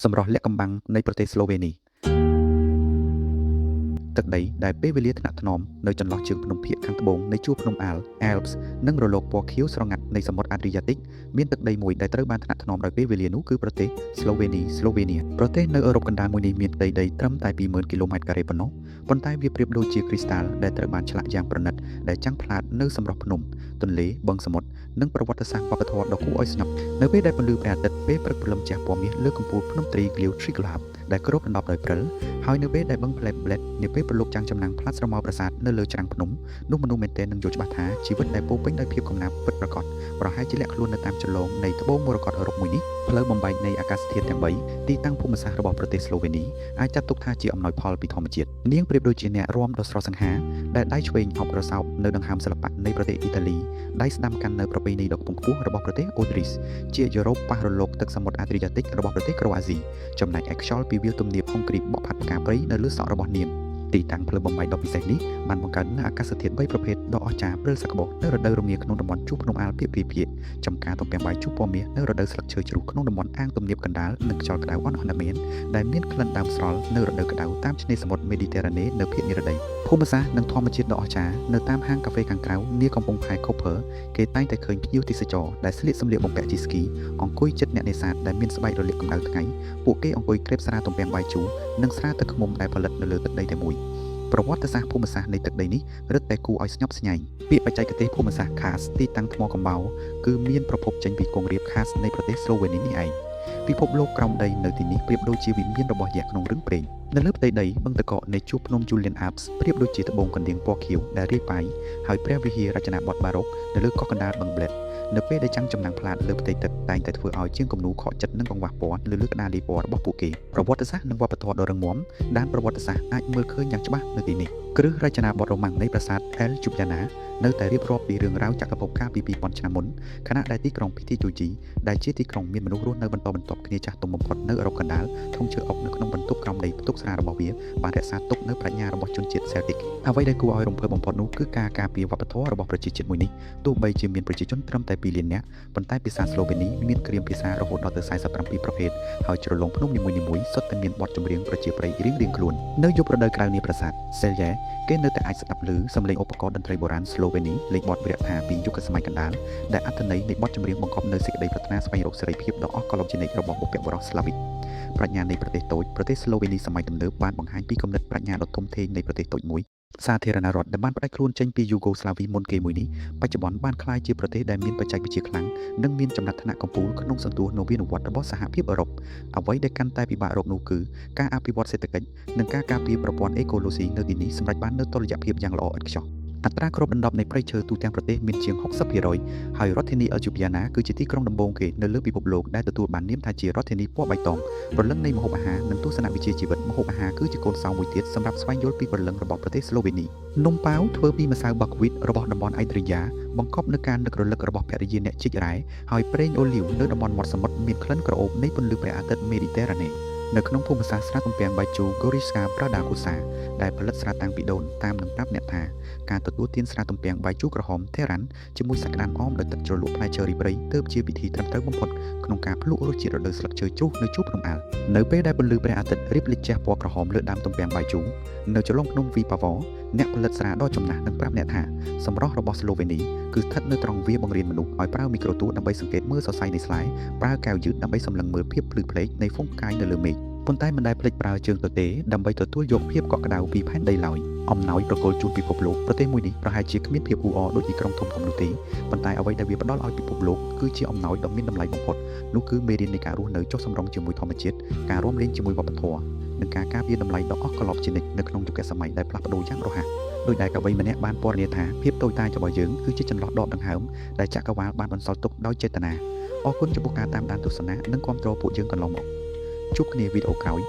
សម្រស់លាក់កំបាំងនៃប្រទេសស្លូវេនីទឹកដីដែលពេលវេលាថ្នាក់ថ្នមនៅចន្លោះជើងភ្នំភាគខាងត្បូងនៃជួរភ្នំ Alps និងរលកពណ៌ខៀវស្រងាត់នៃសមុទ្រ Adriatic មានទឹកដីមួយដែលត្រូវបានថ្នាក់ថ្នមដោយពេលវេលានោះគឺប្រទេសស្លូវេនីប្រទេសនៅអឺរ៉ុបកណ្ដាលមួយនេះមានផ្ទៃដីត្រឹមតែ 20,000 គីឡូម៉ែត្រការ៉េប៉ុណ្ណោះប៉ុន្តែវាប្រៀបដូចជាគ្រីស្តាល់ដែលត្រូវបានឆ្លាក់យ៉ាងប្រណិតដែលចាំងផ្លាតនៅសម្រស់ភ្នំទន្លេបឹងសមុទ្រនិងប្រវត្តិសាស្ត្រវប្បធម៌ដ៏គួរឲ្យស្ញប់នៅពេលដែលពន្លឺព្រះអាទិត្យពេលព្រឹកព្រលឹមជះពណ៌មាសលើកំពូលភ្នំទ្រីក្លៀវ Triglav ដែលគ្របដណ្ដប់ដោយព្រិលហើយនៅពេលដែលបឹងផ្លែប្លែតនាពេលប្រឡូកចាំងចំណាំងផ្លាត់ស្រមោលប្រាសាទនៅលើច្រាំងភ្នំនោះមនុស្សមែនទែននឹងយល់ច្បាស់ថាជីវិតដែលពោពេញដោយភាពកំណាព្យពិតប្រាកដប្រហែលជាលាក់ខ្លួននៅតាមចន្លងនៃត្បូងមរកតអឺរ៉ុបមួយនេះផ្លូវបំបែកនៃអាកាសធាតុទាំង3ទីតាំងភូមិសាស្ត្ររបស់ប្រទេសស្លូវេនីអាចចាត់ទុកថាជាអំណោយផលពីធម្មជាតិនាងប្រៀបដូចជាអ្នករាំដ៏ស្រស់សង្ហាដែលដៃឆ្វេងអោបរសោបនៅដង្ហើមសិល្បៈនៃប្រទេសអ៊ីតាលីដៃស្ដាំកាន់នៅប្រពៃណីដ៏ខ្ពង់ខ្ពស់របស់ប្រទេសអូទ្រីសជាយុរ៉ុបប៉ះរលកទឹកសមុទ្រអាឌ្រីយ៉ាទិករបស់ប្រទេសក្រូអាស៊ីចំណែកឯខ្យល់ពីវាលទំនាបហុងគ្រីបបក់ផាត់ផ្កាព្រៃនៅលើសក់របស់នាងទីតាំងផ្លូវបំបែកដ៏ពិសេសនេះបានបង្កើតនូវអាកាសធាតុ3ប្រភេទដ៏អស្ចារ្យព្រិលសក្បុសនៅរដូវរងាក្នុងតំបន់ជួរភ្នំអាល់ភាគពាកចំការទំពាំងបាយជូរពណ៌មាសនៅរដូវស្លឹកឈើជ្រុះក្នុងតំបន់អាងទំនាបកណ្ដាលនិងខ្យល់ក្តៅអន់ដែលមានក្លិនដើមស្រល់នៅរដូវក្តៅតាមឆ្នេរសមុទ្រមេឌីទែរ៉ាណេនៅភាគនិរតីភូមិសាស្ត្រនិងធម្មជាតិដ៏អស្ចារ្យនៅតាមហាងកាហ្វេខាងក្រៅនាកំពង់ផែ Copper គេតែងតែឃើញភ្ញៀវទេសចរដែលស្លៀកសម្លៀកបំពាក់ជិះស្គីអង្គុយជិតអ្នកនេសាទដែលមានស្បែករលាកកម្ដៅថ្ងៃពួកគេអង្គុយក្រេបស្រាទំពាំងបាយជូរនិងស្រាទឹកឃ្មុំដែលផលិតនៅលើទឹកដីតែមួយប្រវត្តិសាស្ត្រភូមិសាស្ត្រនៃទឹកដីនេះរឹតតែគួរឲ្យស្ញប់ស្ញែងពាក្យបច្ចេកទេសភូមិសាស្ត្រ Karst ទីតាំងថ្មកំបោរគឺមានប្រភពចេញពីគង្រាប Karst នៃប្រទេសស្លូវេនីនេះឯងពិភពលោកក្រោមដីនៅទីនេះប្រៀបដូចជាវិមានរបស់យក្សក្នុងរឿងព្រេងនៅលើផ្ទៃដីបឹងតកកនៃជួរភ្នំ Julian Alps ប្រៀបដូចជាត្បូងកណ្ដៀងពណ៌ខៀវដែលរាយប៉ាយហើយព្រះវិហាររចនាបថបារ៉ុកនៅលើកោះកណ្ដាលបឹង Bled នៅពេលដែលចាំងចំណាំងផ្លាតលើផ្ទៃទឹកតែងតែធ្វើឲ្យជាងគំនូរខកចិត្តនិងកង្វះពណ៌លើក្តារលាយពណ៌របស់ពួកគេប្រវត្តិសាស្ត្រនិងវប្បធម៌ដ៏រឹងមាំដានប្រវត្តិសាស្ត្រអាចមើលឃើញយ៉ាងច្បាស់នៅទីនេះគ្រឹះរចនាបថរ៉ូម៉ាំងនៃប្រាសាទ El Jubljana នៅតែរៀបរាប់ពីរឿងរ៉ាវចក្រភពកាលពី 2000 ឆ្នាំមុនខណៈដែលទីក្រុង Pitești ដែលជាទីក្រុងមានមនុស្សរស់នៅបន្តបន្ទាប់គ្នាចាស់ទុំបំផុតនៅអឺរ៉ុបកណ្ដាលធំជើអុកនៅក្នុងបន្ទប់ក្រោមដីផ្ទុកស្រារបស់វាបានរក្សាទុកនៅប្រាជ្ញារបស់ជនជាតិ Celtic អ្វីដែលគួរឲ្យរំភើបបំផុតនោះគឺការការពារវប្បធម៌របស់ប្រជាជាតិមួយនេះទោះបីជាមានប្រជាជនត្រឹមតែ 2 លាននាក់ប៉ុន្តែភាសាស្លូវេនីមានគ្រាមភាសារហូតដល់ទៅ47ប្រភេទហើយជ្រលងភ្នំនីមួយៗសុទ្ធតែមានបទចម្រៀងប្រជាប្រិយរៀងៗខ្លួននៅយប់រដូវក្តៅនាប្រាសាទ Celje គេនៅតែអាចស្ដាប់ឮសំឡេងឧបករណ៍តន្ត្រីបុរាណស្លូវេនីលេងបទវិរៈថាពីយុគសម័យកណ្ដាលដែលអត្ថន័យនៃបទចម្រៀងបង្កប់នូវសេចក្តីប្រាថ្នាស្វែងរកសេរីភាពដ៏អស់កល្បជានិច្ចរបស់បុព្វបុរសស្លាវិកប្រាជ្ញានៃប្រទេសតូចប្រទេសស្លូវេនីសម័យទំនើបបានបង្ហាញពីគំនិតប្រាជ្ញាដ៏ធំធេងនៃប្រទេសតូចមួយសាធារណរដ្ឋដែលបានផ្ដាច់ខ្លួនចេញពីយូហ្គោស្លាវីមុនគេមួយនេះបច្ចុប្បន្នបានក្លាយជាប្រទេសដែលមានបច្ចេកវិទ្យាខ្លាំងនិងមានចំណាត់ថ្នាក់កំពូលក្នុងសន្ទុះនវានុវត្តន៍របស់សហភាពអឺរ៉ុបអ្វីដែលកាន់តែពិបាករកនោះគឺការអភិវឌ្ឍសេដ្ឋកិច្ចនិងការការពារប្រព័ន្ធអេកូឡូស៊ីនៅទីនេះសម្រាប់បាននូវតុល្យភាពយ៉ាងល្អឥតខ្ចោះអត្រាគ្របដណ្ដប់នៃព្រៃឈើទូទាំងប្រទេសមានជាង 60% ហើយរដ្ឋធានី El Jubljana គឺជាទីក្រុងដំបូងគេនៅលើពិភពលោកដែលទទួលបាននាមថាជារដ្ឋធានីពណ៌បៃតងព្រលឹងនៃម្ហូបអាហារនិងទស្សនវិជ្ជាជីវិតម្ហូបអាហារគឺជាកូនសោមួយទៀតសម្រាប់ស្វែងយល់ពីព្រលឹងរបស់ប្រទេសស្លូវេនីនំប៉ាវធ្វើពីម្សៅបាក់វីតរបស់តំបន់ Adria បង្កប់នូវការនឹករលឹករបស់ភរិយាអ្នកជីករ៉ែហើយប្រេងអូលីវនៅតំបន់មាត់សមុទ្រមានក្លិនក្រអូបនៃពន្លឺព្រះអាទិត្យមេឌីទែរ៉ាណេនៅក្នុងភូមិសាស្ត្រស្រាទំពាំងបាយជូរ Gorička Brada Kosa ដែលផលិតស្រាតាំងពីដូនតាមនឹងប្រាប់អ្នកថាការទទួលទានស្រាទំពាំងបាយជូរក្រហម Terran ជាមួយសាច់ក្តាមអមដោយទឹកជ្រលក់ផ្លែឈើរីព្រៃទើបជាពិធីត្រឹមត្រូវបំផុតក្នុងការភ្លក់រសជាតិរដូវស្លឹកឈើជ្រុះនៅជួរភ្នំអាល់នៅពេលដែលពន្លឺព្រះអាទិត្យរៀបលេចជះពណ៌ក្រហមលើដើមទំពាំងបាយជូរនៅចន្លោះភ្នំ Vipavor អ្នកផលិតស្រាដ៏ចំណាស់នឹងប្រាប់អ្នកថាសម្រស់របស់ស្លូវេនីគឺស្ថិតនៅត្រង់វាបង្រៀនមនុស្សឲ្យប្រើមីក្រូទស្សន៍ដើម្បីសង្កេតមើលសរសៃនៃស្លែប្រើកែវយឺតដើម្បីសម្លឹងមើលភាពភ្លឺផ្លេកនៃហ្វុងផ្កាយនៅលើមេឃប៉ុន្តែមិនដែលភ្លេចប្រើជើងទទេដើម្បីទទួលយកភាពកក់ក្ដៅពីផែនដីឡើយអំណោយប្រគល់ជូនពិភពលោកប្រទេសមួយនេះប្រហែលជាគ្មានភាពអ៊ូអរដូចទីក្រុងធំៗនោះទេប៉ុន្តែអ្វីដែលវាផ្ដល់ឲ្យពិភពលោកគឺជាអំណោយដ៏មានតម្លៃបំផុតនោះគឺមេរៀននៃការរស់នៅចុះសម្រុងជាមួយធម្មជាតិការរួមលេងជាមួយវប្បធម៌និងការការពារតម្លៃដ៏អស់កល្បជានិច្ចនៅក្នុងយុគសម័យដែលផ្លាស់ប្ដូរយ៉ាងរហ័សដោយដែលកវីម្នាក់បានពណ៌នាថាភាពតូចតាចរបស់យើងគឺជាចន្លោះដកដង្ហើមដែលចក្រវាឡបានបន្សល់ទុកដោយចេតនាអរគុណចំពោះការតាមដានទស្សនានិងគាំទ្រពួកយើងកន្លងមកជួបគ្នាវីដេអូក្រោយ